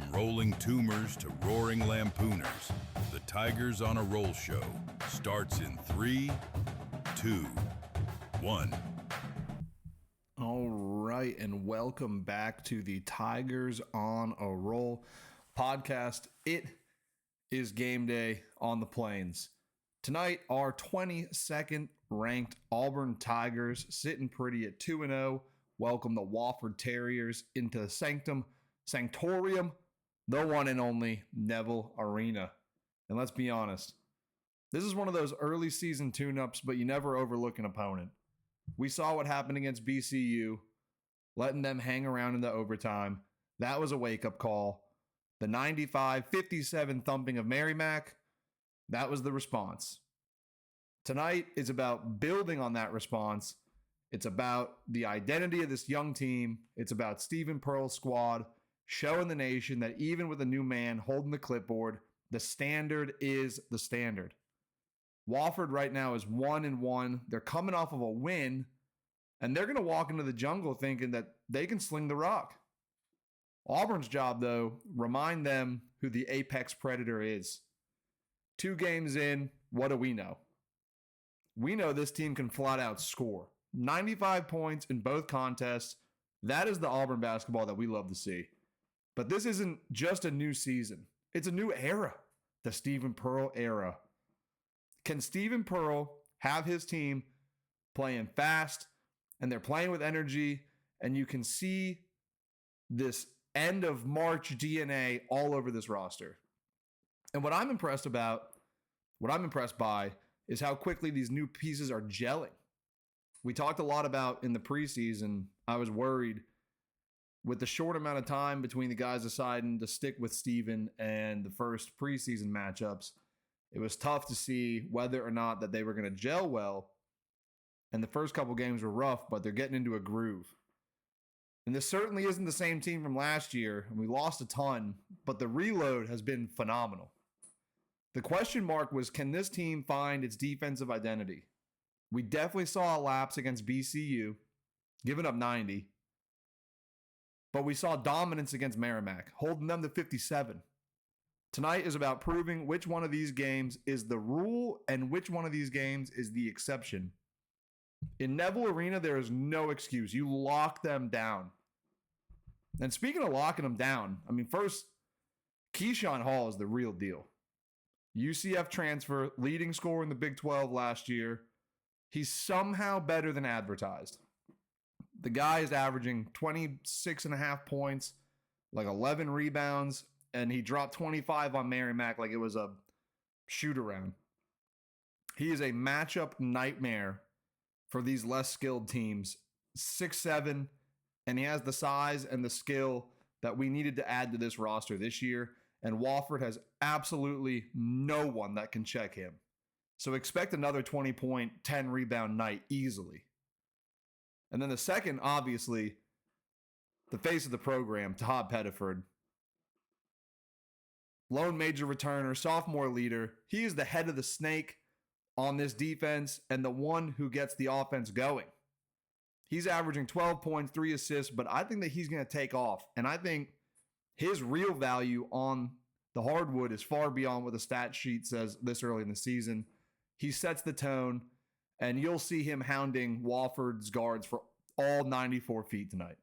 From rolling tumors to roaring lampooners, the Tigers on a Roll show starts in 3, 2, 1. All right, and welcome back to the Tigers on a Roll podcast. It is game day on the Plains. Tonight, our 22nd ranked Auburn Tigers sitting pretty at 2-0. Welcome the Wofford Terriers into the sanctorium, the one and only Neville Arena. And let's be honest, this is one of those early season tune-ups, but you never overlook an opponent. We saw what happened against BCU, letting them hang around in the overtime. That was a wake-up call. The 95-57 thumping of Merrimack, that was the response. Tonight is about building on that response. It's about the identity of this young team. It's about Stephen Pearl's squad showing the nation that even with a new man holding the clipboard, the standard is the standard. Wofford right now is 1-1. They're coming off of a win, and they're going to walk into the jungle thinking that they can sling the rock. Auburn's job, though, remind them who the apex predator is. 2 games in, what do we know? We know this team can flat out score. 95 points in both contests. That is the Auburn basketball that we love to see. But this isn't just a new season. It's a new era, the Stephen Pearl era. Can Stephen Pearl have his team playing fast, and they're playing with energy, and you can see this end of March DNA all over this roster. And what I'm impressed by is how quickly these new pieces are gelling. We talked a lot about in the preseason, I was worried with the short amount of time between the guys deciding to stick with Steven and the first preseason matchups. It was tough to see whether or not that they were going to gel well. And the first couple games were rough, but they're getting into a groove. And this certainly isn't the same team from last year, and we lost a ton, but the reload has been phenomenal. The question mark was, can this team find its defensive identity? We definitely saw a lapse against BCU, giving up 90. But we saw dominance against Merrimack, holding them to 57. Tonight is about proving which one of these games is the rule and which one of these games is the exception. In Neville Arena, there is no excuse. You lock them down. And speaking of locking them down, first, Keyshawn Hall is the real deal. UCF transfer, leading scorer in the Big 12 last year. He's somehow better than advertised. The guy is averaging 26.5 points, like 11 rebounds, and he dropped 25 on Merrimack like it was a shoot-around. He is a matchup nightmare for these less skilled teams. 6'7", and he has the size and the skill that we needed to add to this roster this year, and Wofford has absolutely no one that can check him. So expect another 20-point, 10-rebound night easily. And then the second, obviously, the face of the program, Todd Pettiford. Lone major returner, sophomore leader. He is the head of the snake on this defense and the one who gets the offense going. He's averaging 12 points, 3 assists, but I think that he's going to take off. And I think his real value on the hardwood is far beyond what the stat sheet says this early in the season. He sets the tone, and you'll see him hounding Wofford's guards for all 94 feet tonight.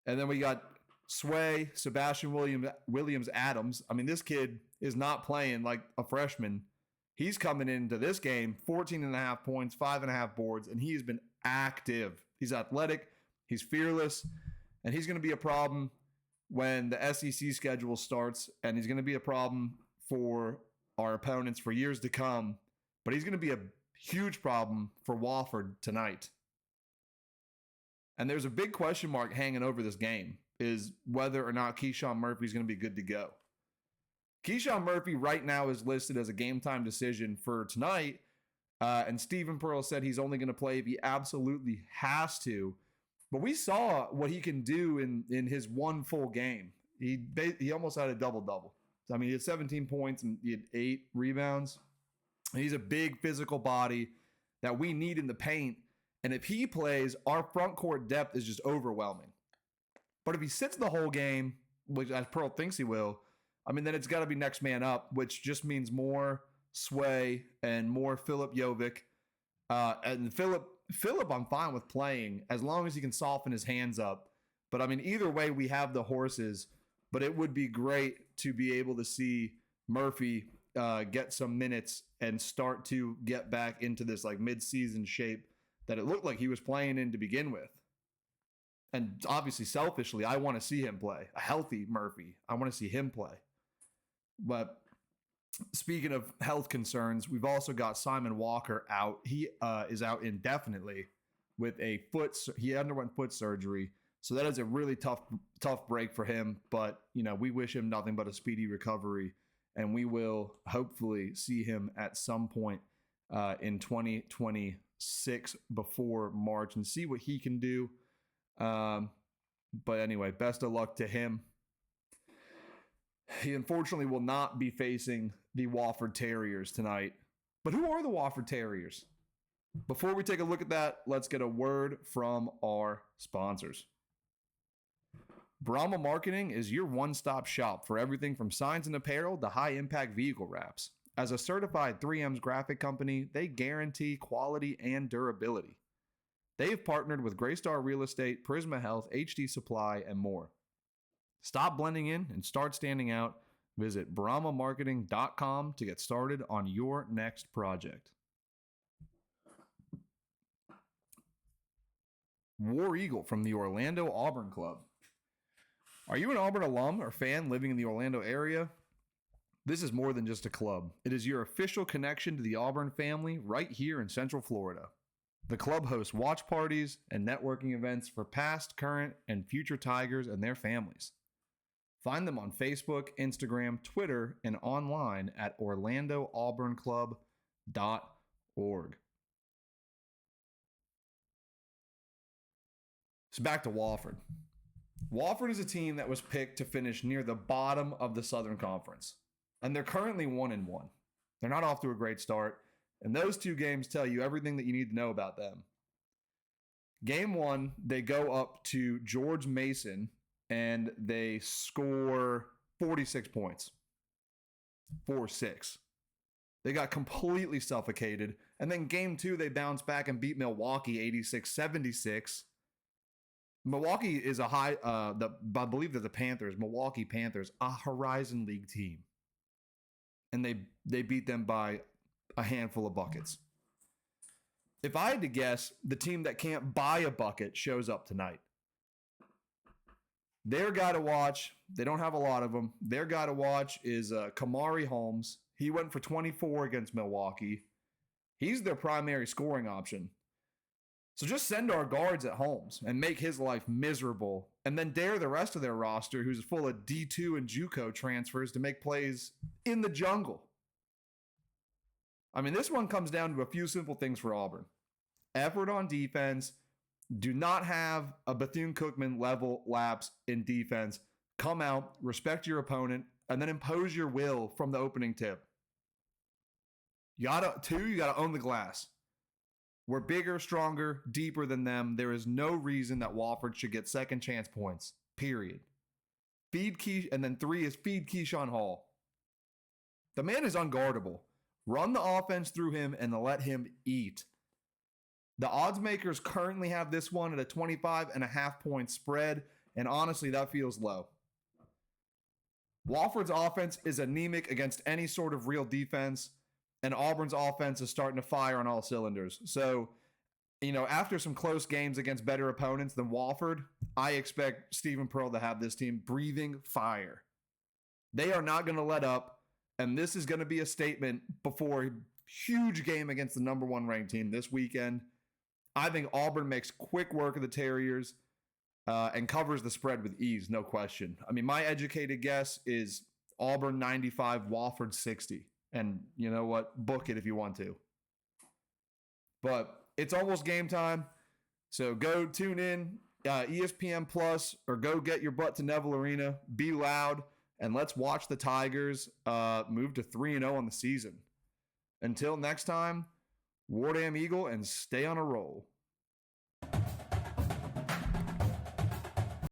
And then we got Sway, Sebastian Williams Adams. This kid is not playing like a freshman. He's coming into this game, 14.5 points, 5.5 boards, and he has been active. He's athletic, he's fearless, and he's going to be a problem when the SEC schedule starts, and he's going to be a problem for our opponents for years to come, but he's going to be a huge problem for Wofford tonight. And there's a big question mark hanging over this game, is whether or not Keyshawn Murphy is going to be good to go. Keyshawn Murphy right now is listed as a game-time decision for tonight, and Stephen Pearl said he's only going to play if he absolutely has to. But we saw what he can do in his one full game. He almost had a double-double. He had 17 points and he had 8 rebounds. And he's a big physical body that we need in the paint. And if he plays, our front court depth is just overwhelming. But if he sits the whole game, which as Pearl thinks he will, I mean, then it's got to be next man up, which just means more Sway and more Philip Jovic. And Philip, I'm fine with playing as long as he can soften his hands up. But I mean, either way, we have the horses. But it would be great to be able to see Murphy get some minutes and start to get back into this like mid-season shape that it looked like he was playing in to begin with. And obviously, selfishly, I want to see him play. A healthy Murphy. I want to see him play. But speaking of health concerns, we've also got Simon Walker out. He is out indefinitely with a foot. He underwent foot surgery. So that is a really tough break for him. But, you know, we wish him nothing but a speedy recovery. And we will hopefully see him at some point in 2026 before March and see what he can do. But anyway, best of luck to him. He unfortunately will not be facing the Wofford Terriers tonight. But who are the Wofford Terriers? Before we take a look at that, let's get a word from our sponsors. Brahma Marketing is your one-stop shop for everything from signs and apparel to high-impact vehicle wraps. As a certified 3M's graphic company, they guarantee quality and durability. They've partnered with Greystar Real Estate, Prisma Health, HD Supply, and more. Stop blending in and start standing out. Visit brahmamarketing.com to get started on your next project. War Eagle from the Orlando Auburn Club. Are you an Auburn alum or fan living in the Orlando area? This is more than just a club. It is your official connection to the Auburn family right here in Central Florida. The club hosts watch parties and networking events for past, current, and future Tigers and their families. Find them on Facebook, Instagram, Twitter, and online at orlandooburnclub.org. So back to Wofford. Wofford is a team that was picked to finish near the bottom of the Southern Conference, and they're currently 1-1. They're not off to a great start, and those two games tell you everything that you need to know about them. Game 1, they go up to George Mason, and they score 46 points. 4-6. They got completely suffocated, and then Game 2, they bounce back and beat Milwaukee 86-76. Milwaukee is I believe they're the Panthers, Milwaukee Panthers, a Horizon League team. And they beat them by a handful of buckets. If I had to guess, the team that can't buy a bucket shows up tonight. Their guy to watch, they don't have a lot of them. Their guy to watch is Kamari Holmes. He went for 24 against Milwaukee. He's their primary scoring option. So just send our guards at Holmes and make his life miserable, and then dare the rest of their roster, who's full of D2 and JUCO transfers, to make plays in the jungle. I mean, this one comes down to a few simple things for Auburn. Effort on defense. Do not have a Bethune-Cookman level lapse in defense. Come out, respect your opponent, and then impose your will from the opening tip. You gotta own the glass. We're bigger, stronger, deeper than them. There is no reason that Wofford should get second chance points, period. And then 3 is feed Keyshawn Hall. The man is unguardable. Run the offense through him and let him eat. The odds makers currently have this one at a 25.5 point spread, and honestly, that feels low. Wofford's offense is anemic against any sort of real defense, and Auburn's offense is starting to fire on all cylinders. So, you know, after some close games against better opponents than Wofford, I expect Stephen Pearl to have this team breathing fire. They are not going to let up, and this is going to be a statement before a huge game against the number 1 ranked team this weekend. I think Auburn makes quick work of the Terriers and covers the spread with ease, no question. I mean, my educated guess is Auburn 95, Wofford 60. And you know what? Book it if you want to. But it's almost game time. So go tune in, ESPN Plus, or go get your butt to Neville Arena. Be loud, and let's watch the Tigers move to 3-0 on the season. Until next time, War Damn Eagle, and stay on a roll.